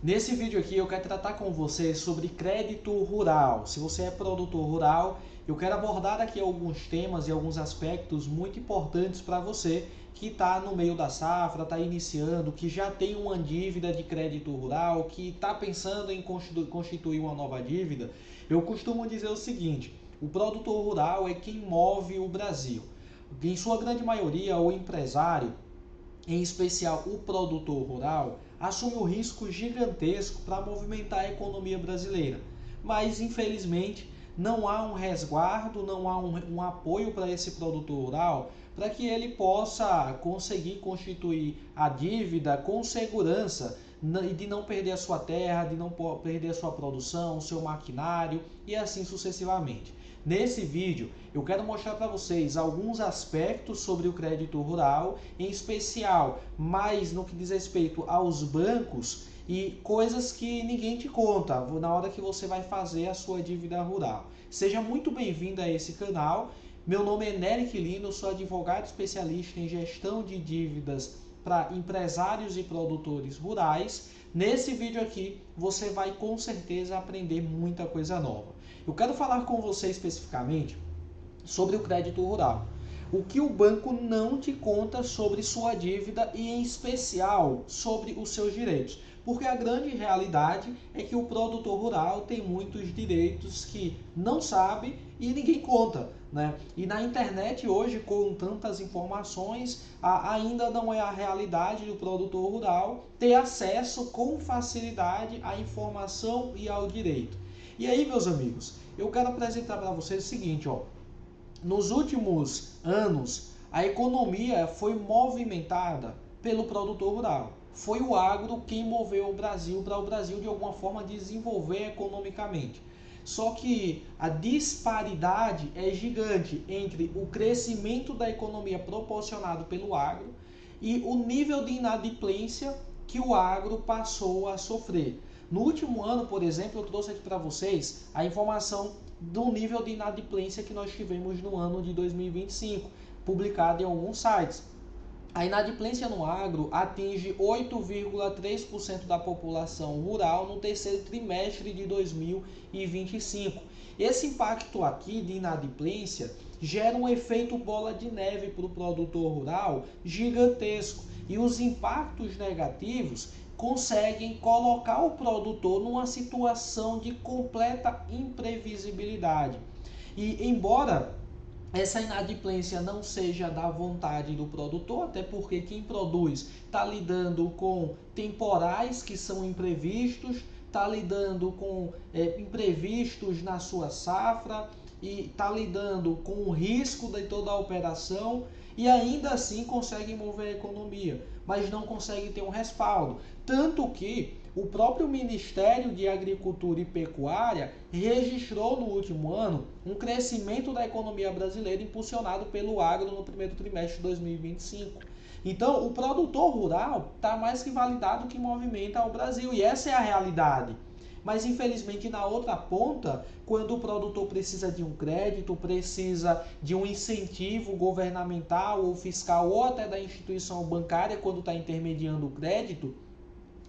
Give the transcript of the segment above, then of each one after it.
Nesse vídeo aqui eu quero tratar com você sobre crédito rural. Se você é produtor rural, eu quero abordar aqui alguns temas e alguns aspectos muito importantes para você que está no meio da safra, está iniciando, que já tem uma dívida de crédito rural, que está pensando em constituir uma nova dívida. Eu costumo dizer o seguinte: o produtor rural é quem move o Brasil. Em sua grande maioria, o empresário, em especial o produtor rural, assume um risco gigantesco para movimentar a economia brasileira. Mas, infelizmente, não há um resguardo, não há um apoio para esse produtor rural para que ele possa conseguir constituir a dívida com segurança e de não perder a sua terra, de não perder a sua produção, o seu maquinário e assim sucessivamente. Nesse vídeo eu quero mostrar para vocês alguns aspectos sobre o crédito rural, em especial mais no que diz respeito aos bancos e coisas que ninguém te conta na hora que você vai fazer a sua dívida rural. Seja muito bem-vindo a esse canal. Meu nome é Nery Quilino, sou advogado especialista em gestão de dívidas para empresários e produtores rurais. Nesse vídeo aqui você vai com certeza aprender muita coisa nova. Eu quero falar com você especificamente sobre o crédito rural. O que o banco não te conta sobre sua dívida e, em especial, sobre os seus direitos. Porque a grande realidade é que o produtor rural tem muitos direitos que não sabe e ninguém conta, né? E na internet hoje, com tantas informações, ainda não é a realidade do produtor rural ter acesso com facilidade à informação e ao direito. E aí, meus amigos, eu quero apresentar para vocês o seguinte, ó. Nos últimos anos, a economia foi movimentada pelo produtor rural. Foi o agro quem moveu o Brasil para o Brasil de alguma forma desenvolver economicamente. Só que a disparidade é gigante entre o crescimento da economia proporcionado pelo agro e o nível de inadimplência que o agro passou a sofrer. No último ano, por exemplo, eu trouxe aqui para vocês a informação do nível de inadimplência que nós tivemos no ano de 2025, publicado em alguns sites. A inadimplência no agro atinge 8,3% da população rural no terceiro trimestre de 2025. Esse impacto aqui de inadimplência gera um efeito bola de neve para o produtor rural gigantesco. E os impactos negativos conseguem colocar o produtor numa situação de completa imprevisibilidade. E embora essa inadimplência não seja da vontade do produtor, até porque quem produz está lidando com temporais que são imprevistos, está lidando com imprevistos na sua safra e está lidando com o risco de toda a operação e ainda assim consegue mover a economia, mas não consegue ter um respaldo. Tanto que o próprio Ministério de Agricultura e Pecuária registrou no último ano um crescimento da economia brasileira impulsionado pelo agro no primeiro trimestre de 2025. Então, o produtor rural está mais que validado que movimenta o Brasil, e essa é a realidade. Mas, infelizmente, na outra ponta, quando o produtor precisa de um crédito, precisa de um incentivo governamental ou fiscal ou até da instituição bancária quando está intermediando o crédito,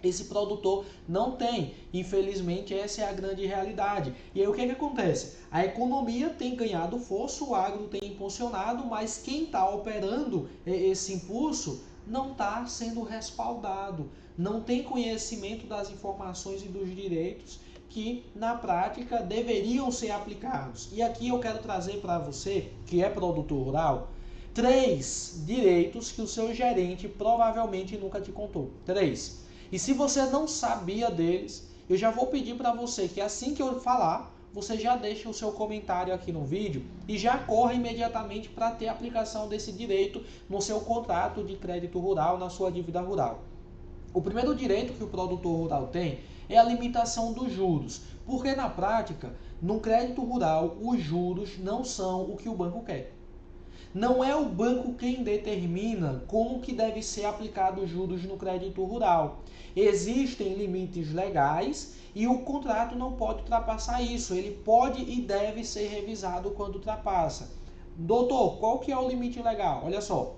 esse produtor não tem. Infelizmente, essa é a grande realidade. E aí o que acontece? A economia tem ganhado força, o agro tem impulsionado, mas quem está operando esse impulso não está sendo respaldado, não tem conhecimento das informações e dos direitos que na prática deveriam ser aplicados. E aqui eu quero trazer para você, que é produtor rural, 3 direitos que o seu gerente provavelmente nunca te contou. 3. E se você não sabia deles, eu já vou pedir para você que assim que eu falar, você já deixa o seu comentário aqui no vídeo e já corre imediatamente para ter a aplicação desse direito no seu contrato de crédito rural, na sua dívida rural. O primeiro direito que o produtor rural tem é a limitação dos juros, porque na prática, no crédito rural, os juros não são o que o banco quer. Não é o banco quem determina como que deve ser aplicado os juros no crédito rural. Existem limites legais e o contrato não pode ultrapassar isso. Ele pode e deve ser revisado quando ultrapassa. Doutor, qual que é o limite legal? Olha só,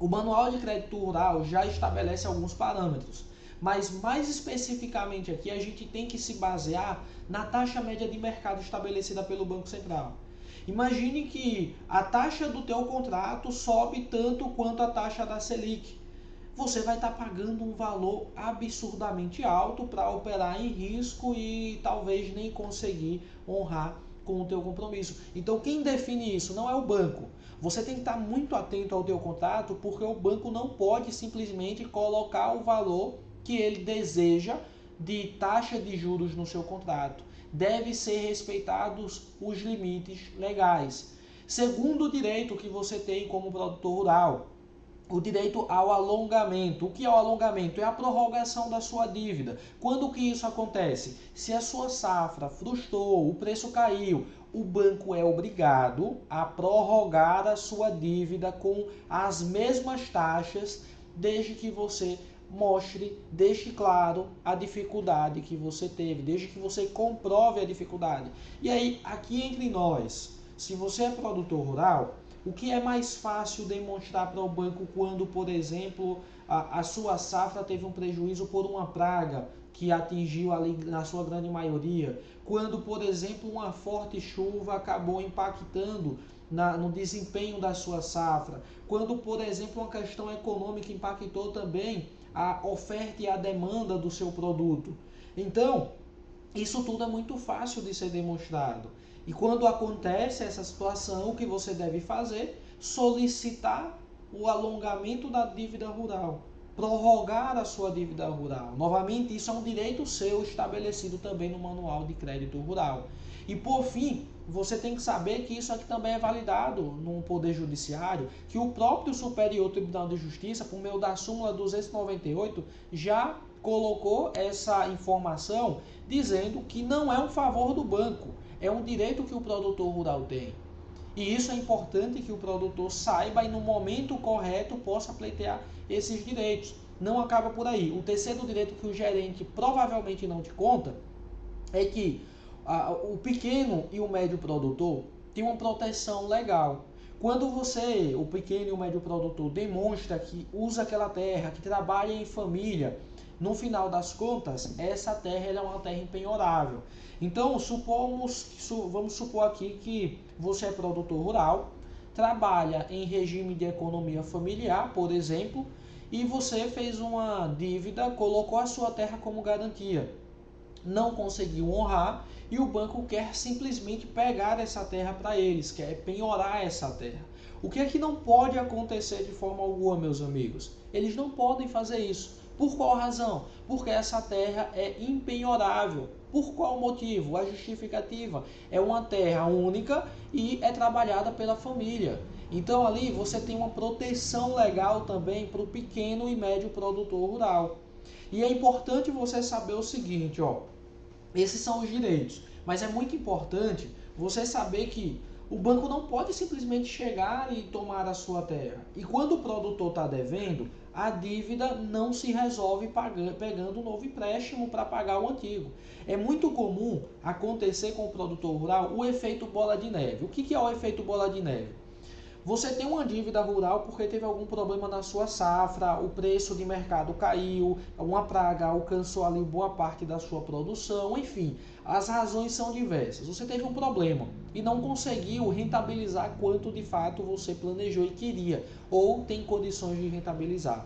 o Manual de Crédito Rural já estabelece alguns parâmetros. Mas mais especificamente aqui a gente tem que se basear na taxa média de mercado estabelecida pelo Banco Central. Imagine que a taxa do teu contrato sobe tanto quanto a taxa da Selic. Você vai estar pagando um valor absurdamente alto para operar em risco e talvez nem conseguir honrar com o teu compromisso. Então quem define isso não é o banco. Você tem que estar muito atento ao teu contrato, porque o banco não pode simplesmente colocar o valor que ele deseja de taxa de juros no seu contrato. Deve ser respeitados os limites legais. Segundo direito que você tem como produtor rural, o direito ao alongamento. O que é o alongamento? É a prorrogação da sua dívida. Quando que isso acontece? Se a sua safra frustrou, o preço caiu, o banco é obrigado a prorrogar a sua dívida com as mesmas taxas, desde que você mostre, deixe claro a dificuldade que você teve, desde que você comprove a dificuldade. E aí, aqui entre nós, se você é produtor rural, o que é mais fácil demonstrar para o banco quando, por exemplo, a sua safra teve um prejuízo por uma praga que atingiu ali na sua grande maioria? Quando, por exemplo, uma forte chuva acabou impactando no desempenho da sua safra? Quando, por exemplo, uma questão econômica impactou também a oferta e a demanda do seu produto? Então, isso tudo é muito fácil de ser demonstrado. E quando acontece essa situação, o que você deve fazer? Solicitar o alongamento da dívida rural, prorrogar a sua dívida rural. Novamente, isso é um direito seu estabelecido também no Manual de Crédito Rural. E por fim, você tem que saber que isso aqui também é validado no Poder Judiciário, que o próprio Superior Tribunal de Justiça, por meio da súmula 298, já colocou essa informação dizendo que não é um favor do banco, é um direito que o produtor rural tem. E isso é importante que o produtor saiba e no momento correto possa pleitear esses direitos. Não acaba por aí. O terceiro direito que o gerente provavelmente não te conta é que o pequeno e o médio produtor têm uma proteção legal. Quando você, o pequeno e o médio produtor, demonstra que usa aquela terra, que trabalha em família, no final das contas, essa terra é uma terra empenhorável. Então, vamos supor aqui que você é produtor rural, trabalha em regime de economia familiar, por exemplo, e você fez uma dívida, colocou a sua terra como garantia. Não conseguiu honrar e o banco quer simplesmente pegar essa terra para eles, quer penhorar essa terra. O que é que não pode acontecer de forma alguma, meus amigos? Eles não podem fazer isso. Por qual razão? Porque essa terra é impenhorável. Por qual motivo? A justificativa é uma terra única e é trabalhada pela família. Então ali você tem uma proteção legal também para o pequeno e médio produtor rural. E é importante você saber o seguinte, esses são os direitos, mas é muito importante você saber que o banco não pode simplesmente chegar e tomar a sua terra. E quando o produtor está devendo, a dívida não se resolve pegando um novo empréstimo para pagar o antigo. É muito comum acontecer com o produtor rural o efeito bola de neve. O que é o efeito bola de neve? Você tem uma dívida rural porque teve algum problema na sua safra, o preço de mercado caiu, uma praga alcançou ali boa parte da sua produção, enfim, as razões são diversas. Você teve um problema e não conseguiu rentabilizar quanto de fato você planejou e queria, ou tem condições de rentabilizar.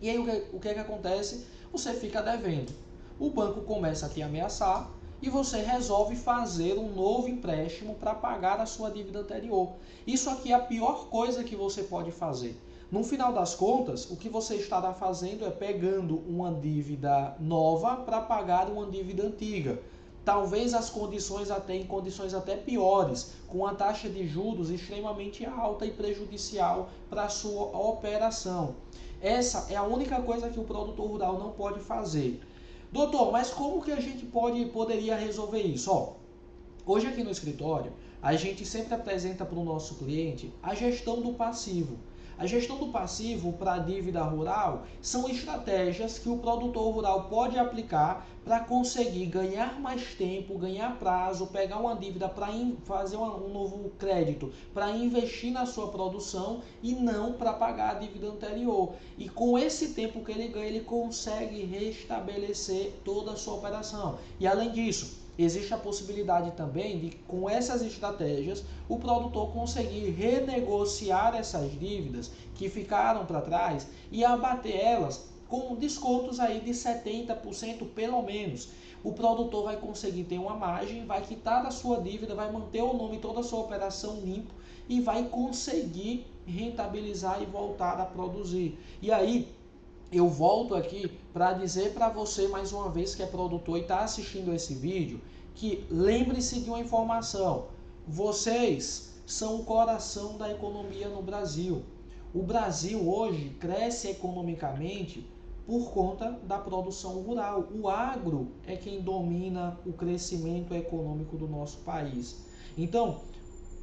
E aí o que é que acontece? Você fica devendo. O banco começa a te ameaçar e você resolve fazer um novo empréstimo para pagar a sua dívida anterior. Isso aqui é a pior coisa que você pode fazer. No final das contas, o que você estará fazendo é pegando uma dívida nova para pagar uma dívida antiga. Talvez as condições até piores, com a taxa de juros extremamente alta e prejudicial para a sua operação. Essa é a única coisa que o produtor rural não pode fazer. Doutor, mas como que a gente poderia resolver isso? Hoje aqui no escritório, a gente sempre apresenta para o nosso cliente a gestão do passivo. A gestão do passivo para a dívida rural são estratégias que o produtor rural pode aplicar para conseguir ganhar mais tempo, ganhar prazo, pegar uma dívida para fazer um novo crédito, para investir na sua produção e não para pagar a dívida anterior. E com esse tempo que ele ganha, ele consegue restabelecer toda a sua operação. E além disso, existe a possibilidade também de, com essas estratégias, o produtor conseguir renegociar essas dívidas que ficaram para trás e abater elas com descontos aí de 70% pelo menos. O produtor vai conseguir ter uma margem, vai quitar da sua dívida, vai manter o nome e toda a sua operação limpo e vai conseguir rentabilizar e voltar a produzir. E aí, eu volto aqui para dizer para você mais uma vez que é produtor e está assistindo esse vídeo, que lembre-se de uma informação: vocês são o coração da economia no Brasil. O Brasil hoje cresce economicamente por conta da produção rural. O agro é quem domina o crescimento econômico do nosso país. Então,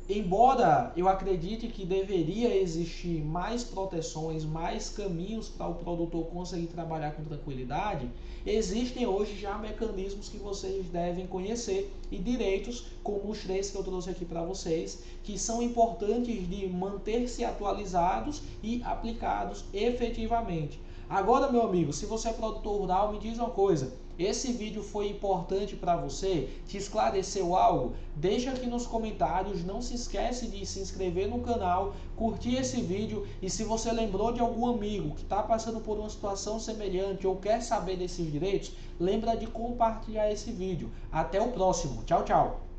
embora eu acredite que deveria existir mais proteções, mais caminhos para o produtor conseguir trabalhar com tranquilidade, existem hoje já mecanismos que vocês devem conhecer e direitos, como os 3 que eu trouxe aqui para vocês, que são importantes de manter-se atualizados e aplicados efetivamente. Agora, meu amigo, se você é produtor rural, me diz uma coisa: esse vídeo foi importante para você? Te esclareceu algo? Deixa aqui nos comentários, não se esquece de se inscrever no canal, curtir esse vídeo e se você lembrou de algum amigo que está passando por uma situação semelhante ou quer saber desses direitos, lembra de compartilhar esse vídeo. Até o próximo. Tchau, tchau.